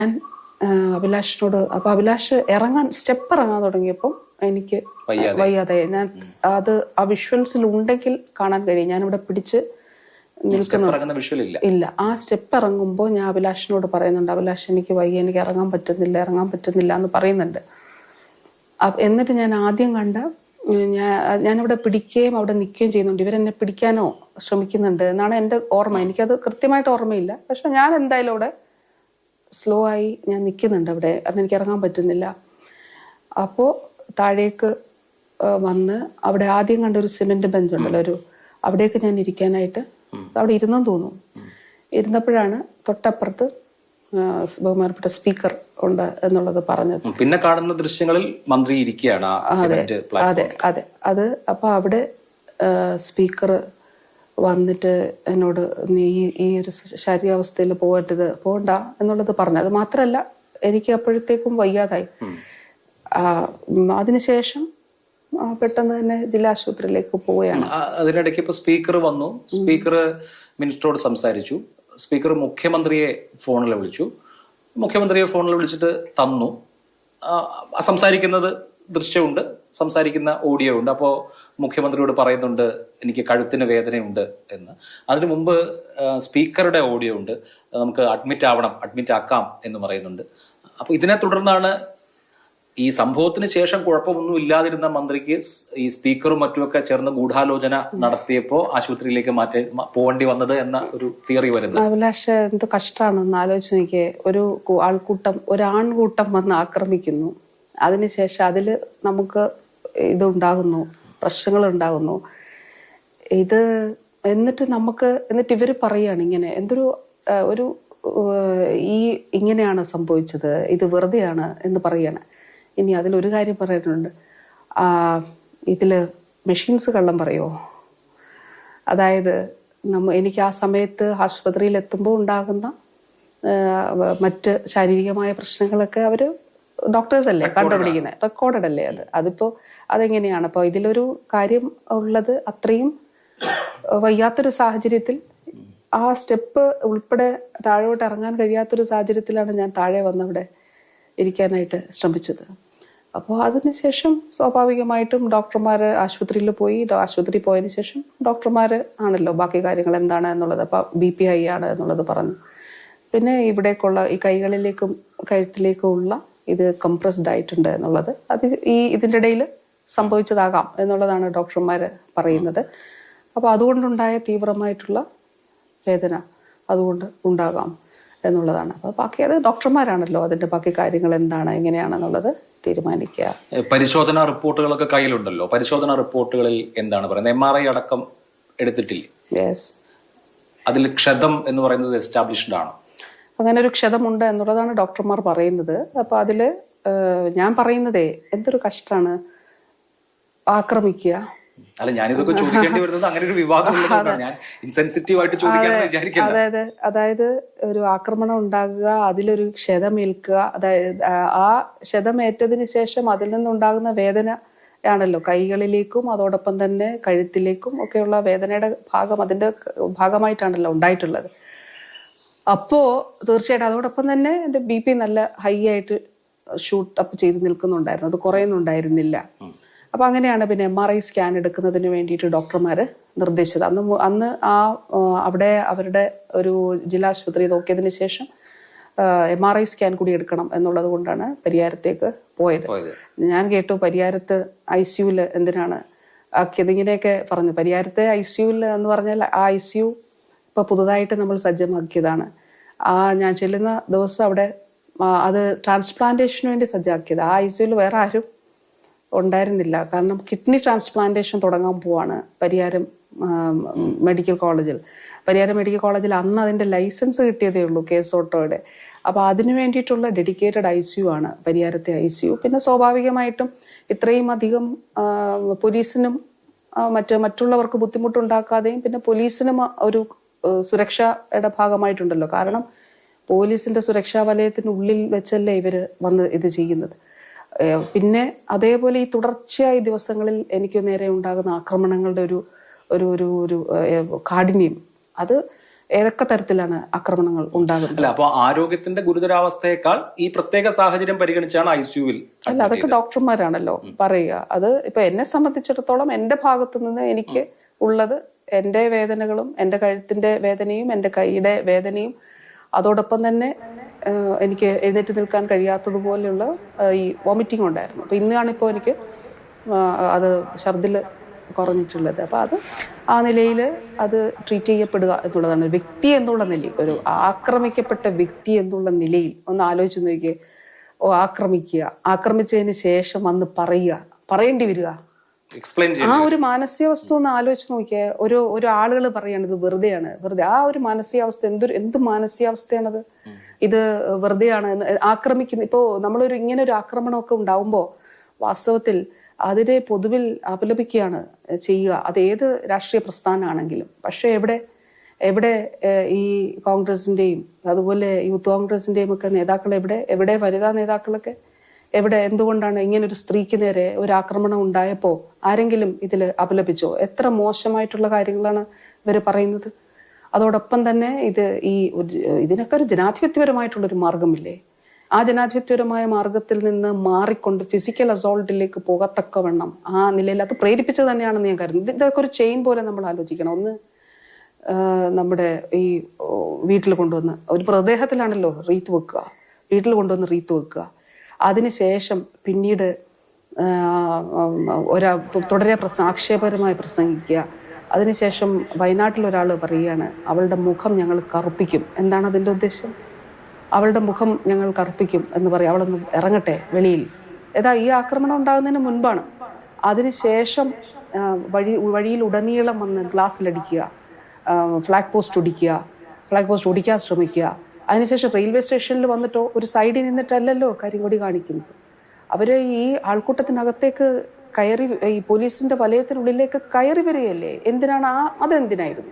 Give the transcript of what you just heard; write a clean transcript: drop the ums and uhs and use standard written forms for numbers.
ഞാൻ അഭിലാഷിനോട് അപ്പൊ അഭിലാഷ് സ്റ്റെപ്പ് ഇറങ്ങാൻ തുടങ്ങിയപ്പോൾ എനിക്ക് വയ്യാതെ ഞാൻ അത് ആ വിഷ്വൽസിൽ ഉണ്ടെങ്കിൽ കാണാൻ കഴിയും. ഞാനിവിടെ പിടിച്ച് ഇല്ല. ആ സ്റ്റെപ്പ് ഇറങ്ങുമ്പോൾ ഞാൻ അഭിലാഷിനോട് പറയുന്നുണ്ട്, അഭിലാഷ് എനിക്ക് വയ്യ, എനിക്ക് ഇറങ്ങാൻ പറ്റുന്നില്ല എന്ന് പറയുന്നുണ്ട്. എന്നിട്ട് ഞാൻ ആദ്യം കണ്ട ഞാനിവിടെ പിടിക്കുകയും അവിടെ നിൽക്കുകയും ചെയ്യുന്നുണ്ട്. ഇവരെന്നെ പിടിക്കാനോ ശ്രമിക്കുന്നുണ്ട് എന്നാണ് എൻ്റെ ഓർമ്മ. എനിക്കത് കൃത്യമായിട്ട് ഓർമ്മയില്ല. പക്ഷെ ഞാൻ എന്തായാലും അവിടെ സ്ലോ ആയി ഞാൻ നിൽക്കുന്നുണ്ട് അവിടെ, കാരണം എനിക്ക് ഇറങ്ങാൻ പറ്റുന്നില്ല. അപ്പോൾ താഴേക്ക് വന്ന് അവിടെ ആദ്യം കണ്ട ഒരു സിമെന്റ് ബെഞ്ച് ഉണ്ടല്ലോ, അവിടേക്ക് ഞാൻ ഇരിക്കാനായിട്ട് അവിടെ ഇരുന്നെന്ന് തോന്നുന്നു. ഇരുന്നപ്പോഴാണ് തൊട്ടപ്പുറത്ത് ബഹുമാനപ്പെട്ട സ്പീക്കർ ഉണ്ട് എന്നുള്ളത് പറഞ്ഞത്. പിന്നെ കാണുന്ന ദൃശ്യങ്ങളിൽ മന്ത്രി ഇരിക്കുകയാണ്. അതെ. അത് അപ്പൊ അവിടെ സ്പീക്കർ വന്നിട്ട് എന്നോട് നീ ഈ ഒരു ശരീരാവസ്ഥയിൽ പോകണ്ട എന്നുള്ളത് പറഞ്ഞു. അത് മാത്രല്ല, എനിക്ക് അപ്പോഴത്തേക്കും വയ്യാതായി. അതിനുശേഷം പെട്ടെന്ന് തന്നെ ജില്ലാ ആശുപത്രിയിലേക്ക് പോവുകയാണ്. അതിനിടയ്ക്ക് ഇപ്പൊ സ്പീക്കർ വന്നു. സ്പീക്കർ മിനിസ്റ്ററോട് സംസാരിച്ചു. സ്പീക്കർ മുഖ്യമന്ത്രിയെ ഫോണിൽ വിളിച്ചു. മുഖ്യമന്ത്രിയെ ഫോണിൽ വിളിച്ചിട്ട് തന്നു. സംസാരിക്കുന്നത് ദൃശ്യമുണ്ട്, സംസാരിക്കുന്ന ഓഡിയോ ഉണ്ട്. അപ്പോൾ മുഖ്യമന്ത്രിയോട് പറയുന്നുണ്ട് എനിക്ക് കഴുത്തിന് വേദനയുണ്ട് എന്ന്. അതിനു മുമ്പ് സ്പീക്കറുടെ ഓഡിയോ ഉണ്ട്, നമുക്ക് അഡ്മിറ്റ് ആക്കാം എന്ന് പറയുന്നുണ്ട്. അപ്പൊ ഇതിനെ തുടർന്നാണ് ഈ സംഭവത്തിന് ശേഷം കുഴപ്പമൊന്നും ഇല്ലാതിരുന്ന മന്ത്രിക്ക് ഈ സ്പീക്കറും മറ്റുമൊക്കെ ചേർന്ന് ഗൂഢാലോചന നടത്തിയപ്പോ ആശുപത്രിയിലേക്ക് പോകേണ്ടി വന്നത് എന്ന ഒരു തിയറി വരുന്നത്. അഭിലാഷ്, എന്ത് കഷ്ടമാണെന്ന് ആലോചിച്ച് നോക്കിയേ. ഒരു ആൺകൂട്ടം വന്ന് ആക്രമിക്കുന്നു. അതിനുശേഷം അതില് നമുക്ക് ഇതുണ്ടാകുന്നു, പ്രശ്നങ്ങൾ ഉണ്ടാകുന്നു. എന്നിട്ട് ഇവര് പറയാണ് ഇങ്ങനെ ഇങ്ങനെയാണ് സംഭവിച്ചത്, ഇത് വെറുതെയാണ് എന്ന് പറയാണ്. ഇനി അതിലൊരു കാര്യം പറയാനുണ്ട്. ഇതില് മെഷീൻസ് കള്ളം പറയുമോ? അതായത് എനിക്ക് ആ സമയത്ത് ആശുപത്രിയിൽ എത്തുമ്പോൾ ഉണ്ടാകുന്ന മറ്റ് ശാരീരികമായ പ്രശ്നങ്ങളൊക്കെ അവര് ഡോക്ടേഴ്സ് അല്ലേ കണ്ടുപിടിക്കുന്നത്, റെക്കോർഡഡ് അല്ലേ അതിപ്പോ അതെങ്ങനെയാണ്? അപ്പൊ ഇതിലൊരു കാര്യം ഉള്ളത്, അത്രയും വയ്യാത്തൊരു സാഹചര്യത്തിൽ ആ സ്റ്റെപ്പ് ഉൾപ്പെടെ താഴോട്ട് ഇറങ്ങാൻ കഴിയാത്തൊരു സാഹചര്യത്തിലാണ് ഞാൻ താഴെ വന്നവിടെ ഇരിക്കാനായിട്ട് ശ്രമിച്ചത്. അപ്പോൾ അതിനുശേഷം സ്വാഭാവികമായിട്ടും ഡോക്ടർമാര് ആശുപത്രിയിൽ പോയി. ആശുപത്രി പോയതിനു ശേഷം ഡോക്ടർമാര് ആണല്ലോ ബാക്കി കാര്യങ്ങൾ എന്താണ് എന്നുള്ളത്. അപ്പൊ BP high ആണ് എന്നുള്ളത് പറഞ്ഞു. പിന്നെ ഇവിടേക്കുള്ള ഈ കൈകളിലേക്കും കഴുത്തിലേക്കും ഉള്ള ഇത് കംപ്രസ്ഡ് ആയിട്ടുണ്ട് എന്നുള്ളത് ഇതിൻ്റെ ഇടയിൽ സംഭവിച്ചതാകാം എന്നുള്ളതാണ് ഡോക്ടർമാര് പറയുന്നത്. അപ്പൊ അതുകൊണ്ടുണ്ടായ തീവ്രമായിട്ടുള്ള വേദന അതുകൊണ്ട് ഉണ്ടാകാം എന്നുള്ളതാണ്. അപ്പൊ ബാക്കി അത് ഡോക്ടർമാരാണല്ലോ അതിന്റെ ബാക്കി കാര്യങ്ങൾ എന്താണ് എങ്ങനെയാണെന്നുള്ളത് തീരുമാനിക്കുക. പരിശോധനാ റിപ്പോർട്ടുകളൊക്കെ കയ്യിലുണ്ടല്ലോ. പരിശോധനാ റിപ്പോർട്ടുകളിൽ എന്താണ് പറയുന്നത്? MRI അടക്കം എടുത്തിട്ടില്ലേ? യെസ്. അതിൽ ക്ഷതം എന്ന് പറയുന്നത് എസ്റ്റാബ്ലിഷ്ഡ് ആണോ? അങ്ങനെ ഒരു ക്ഷതമുണ്ട് എന്നുള്ളതാണ് ഡോക്ടർമാർ പറയുന്നത്. അപ്പൊ അതില് ഞാൻ പറയുന്നതേ എന്തൊരു കഷ്ടമാണ് ആക്രമിക്കുക. അല്ല, ഞാനിതൊക്കെ ചോദിക്കേണ്ടി വരുന്നത് അങ്ങനെ ഒരു വിവാദം ഞാൻ ഇൻസെൻസിറ്റീവ് ആയിട്ട് ചോദിക്കാന്ന് വിചാരിക്കുന്നത്. അതായത് ഒരു ആക്രമണം ഉണ്ടാകുക, അതിലൊരു ക്ഷതമേൽക്കുക, അതായത് ആ ക്ഷതമേറ്റതിന് ശേഷം അതിൽ നിന്നുണ്ടാകുന്ന വേദന ആണല്ലോ കൈകളിലേക്കും അതോടൊപ്പം തന്നെ കഴുത്തിലേക്കും ഒക്കെയുള്ള വേദനയുടെ അതിന്റെ ഭാഗമായിട്ടാണല്ലോ ഉണ്ടായിട്ടുള്ളത്. അപ്പോ തീർച്ചയായിട്ടും അതോടൊപ്പം തന്നെ എൻ്റെ BP നല്ല ഹൈ ആയിട്ട് ഷൂട്ട് അപ്പ് ചെയ്ത് നിൽക്കുന്നുണ്ടായിരുന്നു, അത് കുറയുന്നുണ്ടായിരുന്നില്ല. അപ്പൊ അങ്ങനെയാണ് പിന്നെ MRI സ്കാൻ എടുക്കുന്നതിന് വേണ്ടിയിട്ട് ഡോക്ടർമാര് നിർദ്ദേശിച്ചത്. അന്ന് അവിടെ അവരുടെ ഒരു ജില്ലാ ആശുപത്രി നോക്കിയതിന് ശേഷം MRI സ്കാൻ കൂടി എടുക്കണം എന്നുള്ളത് കൊണ്ടാണ് പരിയാരത്തേക്ക് പോയത്. ഞാൻ കേട്ടു പരിയാരത്ത് ICUവിൽ എന്തിനാണ് ആക്കിയത് ഇങ്ങനെയൊക്കെ പറഞ്ഞു. പരിയാരത്തെ ICUവിൽ എന്ന് പറഞ്ഞാൽ ആ ICU ഇപ്പൊ പുതുതായിട്ട് നമ്മൾ സജ്ജമാക്കിയതാണ്. ഞാൻ ചെല്ലുന്ന ദിവസം അവിടെ അത് ട്രാൻസ്പ്ലാന്റേഷന് വേണ്ടി സജ്ജമാക്കിയത്. ആ ICUവിൽ വേറെ ആരും ഉണ്ടായിരുന്നില്ല. കാരണം കിഡ്നി ട്രാൻസ്പ്ലാന്റേഷൻ തുടങ്ങാൻ പോവാണ് പരിയാരം മെഡിക്കൽ കോളേജിൽ. പരിയാരം മെഡിക്കൽ കോളേജിൽ അന്ന് അതിന്റെ ലൈസൻസ് കിട്ടിയതേ ഉള്ളൂ KS ഓട്ടോയുടെ. അപ്പൊ അതിനു വേണ്ടിയിട്ടുള്ള ഡെഡിക്കേറ്റഡ് ICU ആണ് പരിയാരത്തെ ICU. പിന്നെ സ്വാഭാവികമായിട്ടും ഇത്രയും അധികം പോലീസിനും മറ്റുള്ളവർക്ക് ബുദ്ധിമുട്ടുണ്ടാക്കാതെയും പിന്നെ പോലീസിനും ഒരു സുരക്ഷയുടെ ഭാഗമായിട്ടുണ്ടല്ലോ. കാരണം പോലീസിന്റെ സുരക്ഷാ വലയത്തിനുള്ളിൽ വെച്ചല്ലേ ഇവര് വന്ന് ഇത് ചെയ്യുന്നത്. പിന്നെ അതേപോലെ ഈ തുടർച്ചയായ ദിവസങ്ങളിൽ എനിക്ക് നേരെ ഉണ്ടാകുന്ന ആക്രമണങ്ങളുടെ ഒരു കാഠിന്യം അത് ഏതൊക്കെ തരത്തിലാണ് ആക്രമണങ്ങൾ ഉണ്ടാകുന്നത്. അല്ല, അപ്പൊ ആരോഗ്യത്തിന്റെ ഗുരുതരാവസ്ഥയേക്കാൾ ഈ പ്രത്യേക സാഹചര്യം പരിഗണിച്ചാണ് ICU-വിൽ. അല്ല, അതൊക്കെ ഡോക്ടർമാരാണല്ലോ പറയുക. അത് ഇപ്പൊ എന്നെ സംബന്ധിച്ചിടത്തോളം എന്റെ ഭാഗത്തു നിന്ന് എനിക്ക് ഉള്ളത് എന്റെ വേദനകളും, എന്റെ കഴുത്തിന്റെ വേദനയും, എന്റെ കൈയുടെ വേദനയും, അതോടൊപ്പം തന്നെ എനിക്ക് എഴുന്നേറ്റ് നിൽക്കാൻ കഴിയാത്തതുപോലെയുള്ള ഈ വോമിറ്റിംഗ് ഉണ്ടായിരുന്നു. അപ്പൊ ഇന്നാണിപ്പോൾ എനിക്ക് അത് ഛർദിൽ കുറഞ്ഞിട്ടുള്ളത്. അപ്പൊ അത് ആ നിലയിൽ അത് ട്രീറ്റ് ചെയ്യപ്പെടുക എന്നുള്ളതാണ്. വ്യക്തി എന്നുള്ള നിലയിൽ, ഒരു ആക്രമിക്കപ്പെട്ട വ്യക്തി എന്നുള്ള നിലയിൽ ഒന്ന് ആലോചിച്ച് നോക്കിയേ. ആക്രമിച്ചതിന് ശേഷം വന്ന് പറയേണ്ടി വരിക, ആ ഒരു മാനസികാവസ്ഥ ഒന്ന് ആലോചിച്ച് നോക്കിയേ. ഒരു ആളുകൾ പറയാണ് ഇത് വെറുതെ. ആ ഒരു മാനസികാവസ്ഥ എന്ത് മാനസികാവസ്ഥയാണത്? ഇത് വെറുതെയാണ് ആക്രമിക്കുന്നത്. ഇപ്പോ നമ്മളൊരു ഇങ്ങനെ ഒരു ആക്രമണമൊക്കെ ഉണ്ടാവുമ്പോൾ വാസ്തവത്തിൽ അതിനെ പൊതുവിൽ അപലപിക്കുകയാണ് ചെയ്യുക, അത് ഏത് രാഷ്ട്രീയ പ്രസ്ഥാനമാണെങ്കിലും. പക്ഷെ എവിടെ ഈ കോൺഗ്രസിന്റെയും അതുപോലെ യൂത്ത് കോൺഗ്രസിന്റെയും ഒക്കെ നേതാക്കൾ എവിടെ വനിതാ നേതാക്കളൊക്കെ എവിടെ? എന്തുകൊണ്ടാണ് ഇങ്ങനൊരു സ്ത്രീക്ക് നേരെ ഒരു ആക്രമണം ഉണ്ടായപ്പോൾ ആരെങ്കിലും ഇതിൽ അപലപിച്ചോ? എത്ര മോശമായിട്ടുള്ള കാര്യങ്ങളാണ് ഇവർ പറയുന്നത്. അതോടൊപ്പം തന്നെ ഇതിനൊക്കെ ഒരു ജനാധിപത്യപരമായിട്ടുള്ളൊരു മാർഗമില്ലേ? ആ ജനാധിപത്യപരമായ മാർഗത്തിൽ നിന്ന് മാറിക്കൊണ്ട് ഫിസിക്കൽ അസോൾട്ടിലേക്ക് പോകത്തക്കവണ്ണം ആ നിലയിൽ അത് പ്രേരിപ്പിച്ചത് തന്നെയാണെന്ന് ഞാൻ കരുതുന്നു. ഇതിൻ്റെയൊക്കെ ഒരു ചെയിൻ പോലെ നമ്മൾ ആലോചിക്കണം. ഒന്ന് നമ്മുടെ ഈ വീട്ടിൽ കൊണ്ടുവന്ന് ഒരു മൃതദേഹത്തിലാണല്ലോ റീത്ത് വെക്കുക, വീട്ടിൽ കൊണ്ടുവന്ന് റീത്ത് വെക്കുക. അതിനുശേഷം പിന്നീട് തുടരെ ആക്ഷേപകരമായി പ്രസംഗിക്കുക. അതിനുശേഷം വയനാട്ടിൽ ഒരാൾ പറയുകയാണ് അവളുടെ മുഖം ഞങ്ങൾ കറുപ്പിക്കും. എന്താണ് അതിൻ്റെ ഉദ്ദേശം? അവളുടെ മുഖം ഞങ്ങൾ കറുപ്പിക്കും എന്ന് പറയും. അവളൊന്ന് ഇറങ്ങട്ടെ വെളിയിൽ. ഈ ആക്രമണം ഉണ്ടാകുന്നതിന് മുൻപാണ്. അതിനുശേഷം വഴിയിൽ ഉടനീളം വന്ന് ഗ്ലാസ്സിലടിക്കുക, ഫ്ലാഗ് പോസ്റ്റ് ഒടിക്കാൻ ശ്രമിക്കുക. അതിനുശേഷം റെയിൽവേ സ്റ്റേഷനിൽ വന്നിട്ടോ ഒരു സൈഡിൽ നിന്നിട്ടല്ലല്ലോ കരിങ്കൊടി കാണിക്കുന്നത്. അവര് ഈ ആൾക്കൂട്ടത്തിനകത്തേക്ക് കയറി, ഈ പോലീസിന്റെ വലയത്തിനുള്ളിലേക്ക് കയറി വരികയല്ലേ? എന്തിനാണ്? അതെന്തിനായിരുന്നു?